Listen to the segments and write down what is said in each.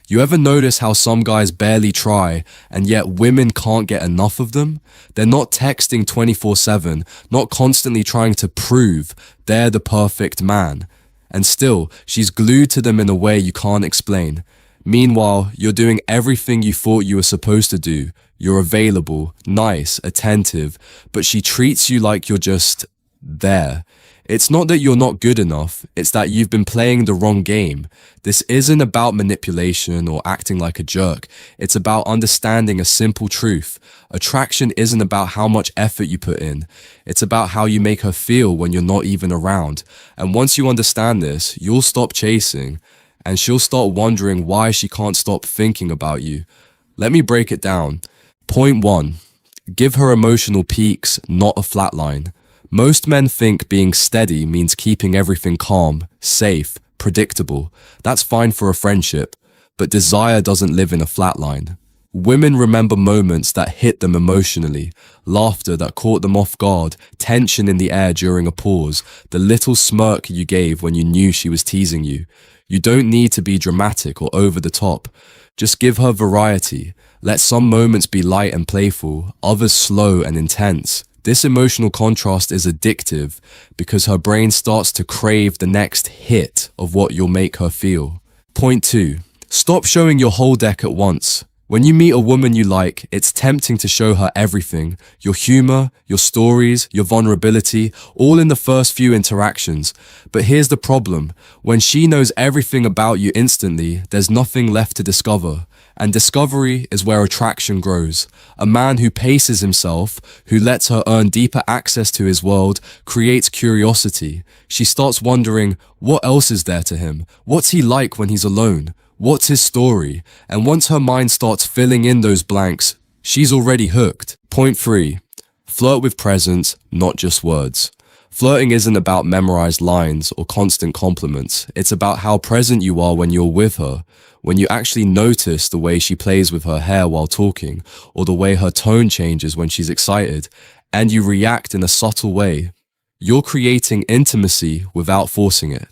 You ever notice how some guys barely try, and yet women can't get enough of them? They're not texting 24/7, not constantly trying to prove they're the perfect man. And still, she's glued to them in a way you can't explain. Meanwhile, you're doing everything you thought you were supposed to do. You're available, nice, attentive, but she treats you like you're just there. It's not that you're not good enough, it's that you've been playing the wrong game. This isn't about manipulation or acting like a jerk. It's about understanding a simple truth. Attraction isn't about how much effort you put in. It's about how you make her feel when you're not even around. And once you understand this, you'll stop chasing, and she'll start wondering why she can't stop thinking about you. Let me break it down. Point 1. Give her emotional peaks, not a flatline. Most men think being steady means keeping everything calm, safe, predictable. That's fine for a friendship, but desire doesn't live in a flatline. Women remember moments that hit them emotionally, laughter that caught them off guard, tension in the air during a pause, the little smirk you gave when you knew she was teasing you. You don't need to be dramatic or over the top. Just give her variety. Let some moments be light and playful, others slow and intense. This emotional contrast is addictive because her brain starts to crave the next hit of what you'll make her feel. Point 2. Stop showing your whole deck at once. When you meet a woman you like, it's tempting to show her everything. Your humor, your stories, your vulnerability, all in the first few interactions. But here's the problem. When she knows everything about you instantly, there's nothing left to discover. And discovery is where attraction grows. A man who paces himself, who lets her earn deeper access to his world, creates curiosity. She starts wondering, what else is there to him? What's he like when he's alone? What's his story? And once her mind starts filling in those blanks, she's already hooked. Point 3. Flirt with presence, not just words. Flirting isn't about memorized lines or constant compliments. It's about how present you are when you're with her, when you actually notice the way she plays with her hair while talking, or the way her tone changes when she's excited, and you react in a subtle way. You're creating intimacy without forcing it.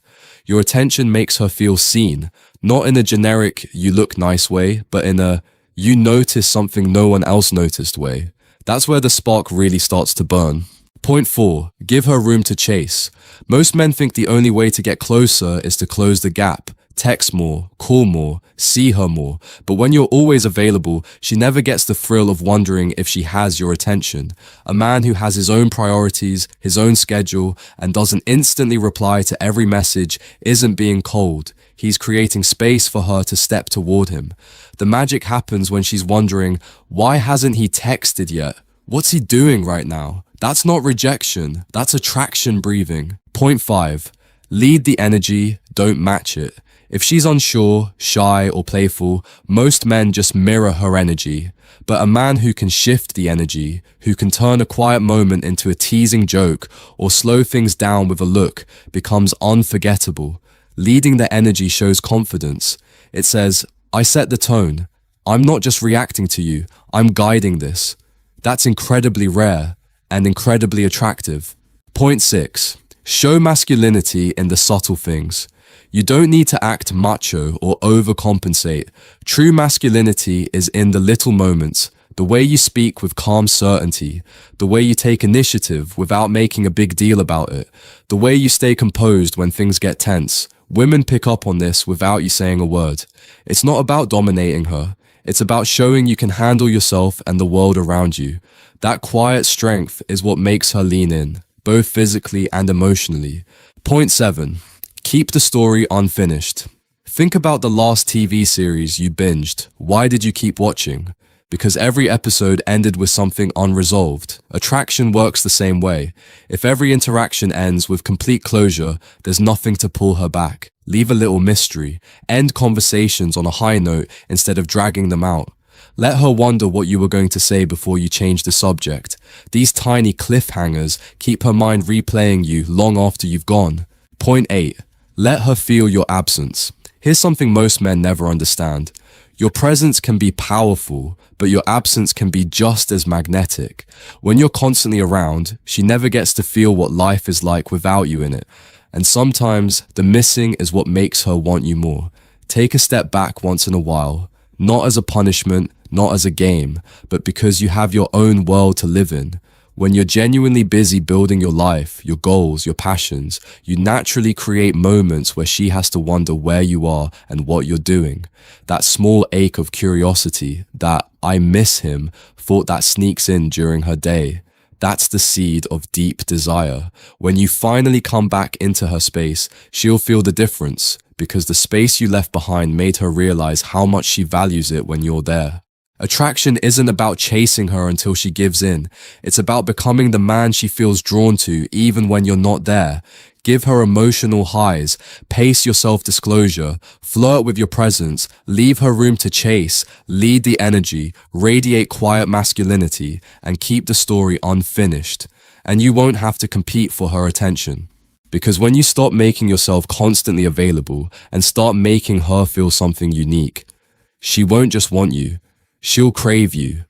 Your attention makes her feel seen, not in a generic you look nice way, but in a you notice something no one else noticed way. That's where the spark really starts to burn. Point 4. Give her room to chase. Most men think the only way to get closer is to close the gap. Text more, call more, see her more. But when you're always available, she never gets the thrill of wondering if she has your attention. A man who has his own priorities, his own schedule, and doesn't instantly reply to every message isn't being cold. He's creating space for her to step toward him. The magic happens when she's wondering, why hasn't he texted yet? What's he doing right now? That's not rejection, that's attraction breathing. Point 5. Lead the energy, don't match it. If she's unsure, shy, or playful, most men just mirror her energy. But a man who can shift the energy, who can turn a quiet moment into a teasing joke, or slow things down with a look, becomes unforgettable. Leading the energy shows confidence. It says, I set the tone. I'm not just reacting to you, I'm guiding this. That's incredibly rare and incredibly attractive. Point 6. Show masculinity in the subtle things. You don't need to act macho or overcompensate. True masculinity is in the little moments, the way you speak with calm certainty, the way you take initiative without making a big deal about it, the way you stay composed when things get tense. Women pick up on this without you saying a word. It's not about dominating her. It's about showing you can handle yourself and the world around you. That quiet strength is what makes her lean in, both physically and emotionally. Point 7. Keep the story unfinished. Think about the last TV series you binged. Why did you keep watching? Because every episode ended with something unresolved. Attraction works the same way. If every interaction ends with complete closure, there's nothing to pull her back. Leave a little mystery. End conversations on a high note instead of dragging them out. Let her wonder what you were going to say before you change the subject. These tiny cliffhangers keep her mind replaying you long after you've gone. Point 8. Let her feel your absence. Here's something most men never understand. Your presence can be powerful, but your absence can be just as magnetic. When you're constantly around, she never gets to feel what life is like without you in it. And sometimes the missing is what makes her want you more. Take a step back once in a while, not as a punishment, not as a game, but because you have your own world to live in. When you're genuinely busy building your life, your goals, your passions, you naturally create moments where she has to wonder where you are and what you're doing. That small ache of curiosity, that "I miss him" thought that sneaks in during her day. That's the seed of deep desire. When you finally come back into her space, she'll feel the difference, because the space you left behind made her realize how much she values it when you're there. Attraction isn't about chasing her until she gives in. It's about becoming the man she feels drawn to even when you're not there. Give her emotional highs, pace your self-disclosure, flirt with your presence, leave her room to chase, lead the energy, radiate quiet masculinity, and keep the story unfinished. And you won't have to compete for her attention. Because when you stop making yourself constantly available and start making her feel something unique, she won't just want you, she'll crave you.